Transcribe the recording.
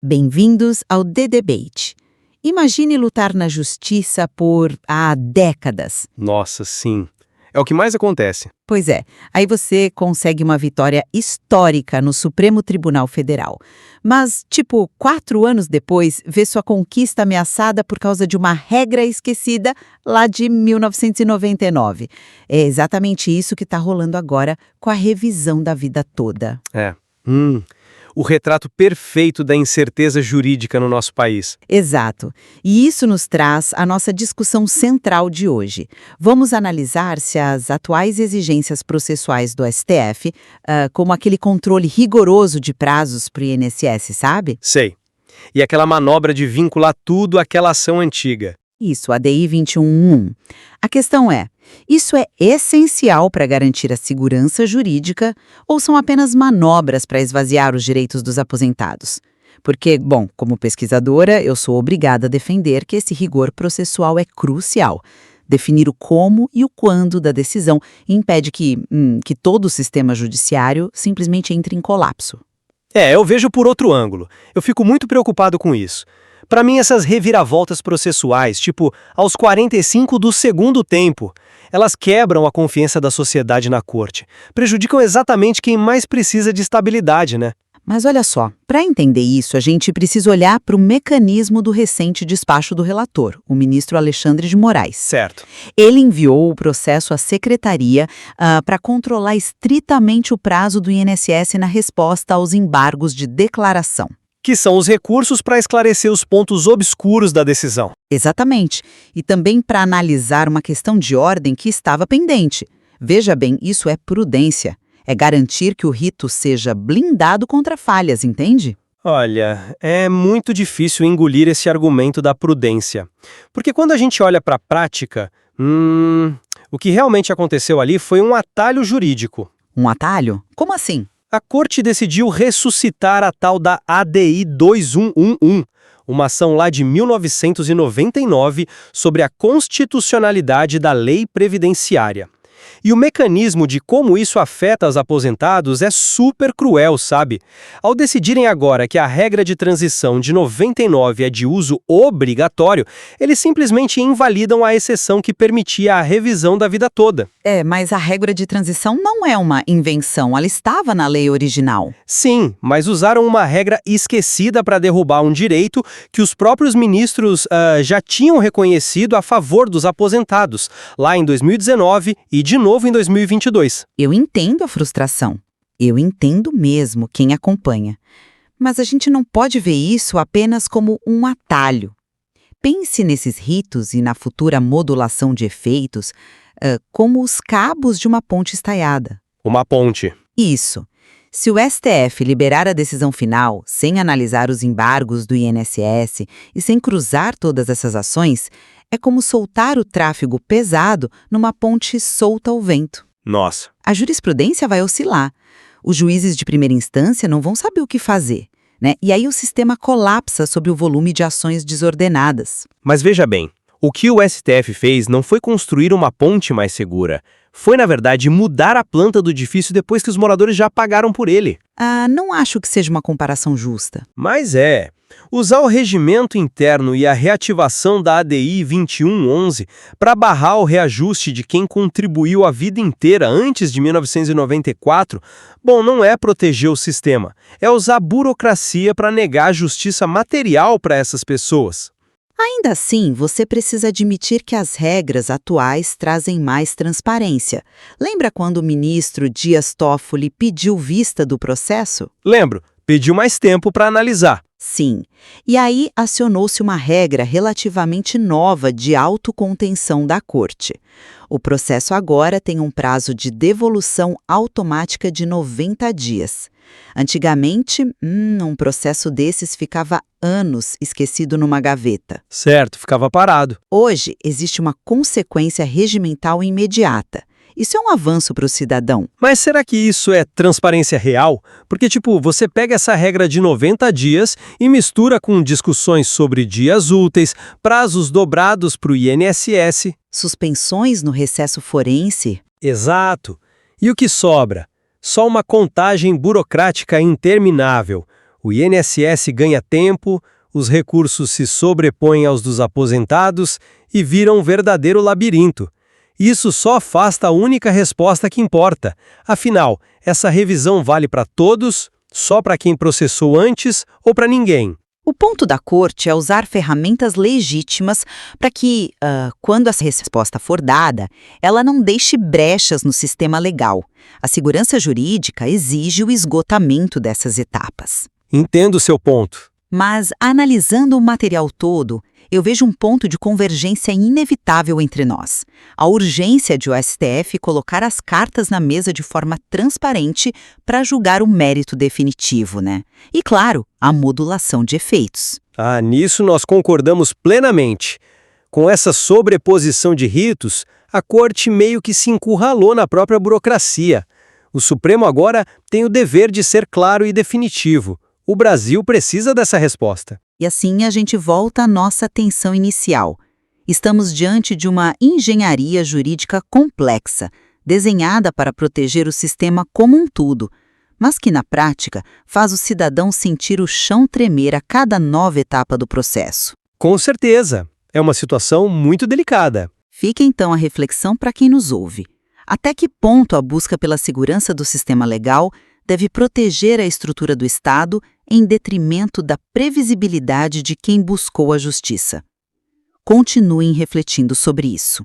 Bem-vindos ao The Debate. Imagine lutar na justiça por há décadas. Nossa, sim. É o que mais acontece. Pois é, aí você consegue uma vitória histórica no Supremo Tribunal Federal. Mas, 4 anos depois, vê sua conquista ameaçada por causa de uma regra esquecida lá de 1999. É exatamente isso que está rolando agora com a revisão da vida toda. O retrato perfeito da incerteza jurídica no nosso país. Exato. E isso nos traz a nossa discussão central de hoje. Vamos analisar se as atuais exigências processuais do STF, como aquele controle rigoroso de prazos para o INSS, sabe? Sei. E aquela manobra de vincular tudo àquela ação antiga. Isso, a DI 211. A questão é, isso é essencial para garantir a segurança jurídica ou são apenas manobras para esvaziar os direitos dos aposentados? Porque, bom, como pesquisadora, eu sou obrigada a defender que esse rigor processual é crucial. Definir o como e o quando da decisão impede que todo o sistema judiciário simplesmente entre em colapso. Eu vejo por outro ângulo. Eu fico muito preocupado com isso. Para mim, essas reviravoltas processuais, aos 45 do segundo tempo, elas quebram a confiança da sociedade na corte. Prejudicam exatamente quem mais precisa de estabilidade, né? Mas olha só, para entender isso, a gente precisa olhar para o mecanismo do recente despacho do relator, o ministro Alexandre de Moraes. Certo. Ele enviou o processo à secretaria para controlar estritamente o prazo do INSS na resposta aos embargos de declaração. Que são os recursos para esclarecer os pontos obscuros da decisão. Exatamente. E também para analisar uma questão de ordem que estava pendente. Veja bem, isso é prudência. É garantir que o rito seja blindado contra falhas, entende? Olha, é muito difícil engolir esse argumento da prudência. Porque quando a gente olha para a prática, o que realmente aconteceu ali foi um atalho jurídico. Um atalho? Como assim? A corte decidiu ressuscitar a tal da ADI 2111, uma ação lá de 1999 sobre a constitucionalidade da lei previdenciária. E o mecanismo de como isso afeta os aposentados é super cruel, sabe? Ao decidirem agora que a regra de transição de 99 é de uso obrigatório, eles simplesmente invalidam a exceção que permitia a revisão da vida toda. Mas a regra de transição não é uma invenção, ela estava na lei original. Sim, mas usaram uma regra esquecida para derrubar um direito que os próprios ministros já tinham reconhecido a favor dos aposentados, lá em 2019 e de novo em 2022. Eu entendo a frustração. Eu entendo mesmo quem acompanha. Mas a gente não pode ver isso apenas como um atalho. Pense nesses ritos e na futura modulação de efeitos como os cabos de uma ponte estaiada. Uma ponte. Isso. Se o STF liberar a decisão final, sem analisar os embargos do INSS e sem cruzar todas essas ações, é como soltar o tráfego pesado numa ponte solta ao vento. Nossa. A jurisprudência vai oscilar. Os juízes de primeira instância não vão saber o que fazer, né? E aí o sistema colapsa sob o volume de ações desordenadas. Mas veja bem, o que o STF fez não foi construir uma ponte mais segura. Foi, na verdade, mudar a planta do edifício depois que os moradores já pagaram por ele. Não acho que seja uma comparação justa. Mas é. Usar o regimento interno e a reativação da ADI 2111 para barrar o reajuste de quem contribuiu a vida inteira antes de 1994, não é proteger o sistema, é usar burocracia para negar justiça material para essas pessoas. Ainda assim, você precisa admitir que as regras atuais trazem mais transparência. Lembra quando o ministro Dias Toffoli pediu vista do processo? Lembro, pediu mais tempo para analisar. Sim. E aí acionou-se uma regra relativamente nova de autocontenção da Corte. O processo agora tem um prazo de devolução automática de 90 dias. Antigamente, um processo desses ficava anos esquecido numa gaveta. Certo, ficava parado. Hoje, existe uma consequência regimental imediata. Isso é um avanço para o cidadão. Mas será que isso é transparência real? Porque, você pega essa regra de 90 dias e mistura com discussões sobre dias úteis, prazos dobrados para o INSS. Suspensões no recesso forense. Exato. E o que sobra? Só uma contagem burocrática interminável. O INSS ganha tempo, os recursos se sobrepõem aos dos aposentados e viram um verdadeiro labirinto. Isso só afasta a única resposta que importa. Afinal, essa revisão vale para todos, só para quem processou antes ou para ninguém? O ponto da Corte é usar ferramentas legítimas para que, quando essa resposta for dada, ela não deixe brechas no sistema legal. A segurança jurídica exige o esgotamento dessas etapas. Entendo o seu ponto. Mas, analisando o material todo, eu vejo um ponto de convergência inevitável entre nós. A urgência de o STF colocar as cartas na mesa de forma transparente para julgar o mérito definitivo, né? E, claro, a modulação de efeitos. Nisso nós concordamos plenamente. Com essa sobreposição de ritos, a Corte meio que se encurralou na própria burocracia. O Supremo agora tem o dever de ser claro e definitivo. O Brasil precisa dessa resposta. E assim a gente volta à nossa atenção inicial. Estamos diante de uma engenharia jurídica complexa, desenhada para proteger o sistema como um todo, mas que na prática faz o cidadão sentir o chão tremer a cada nova etapa do processo. Com certeza. É uma situação muito delicada. Fica então a reflexão para quem nos ouve. Até que ponto a busca pela segurança do sistema legal deve proteger a estrutura do Estado em detrimento da previsibilidade de quem buscou a justiça? Continuem refletindo sobre isso.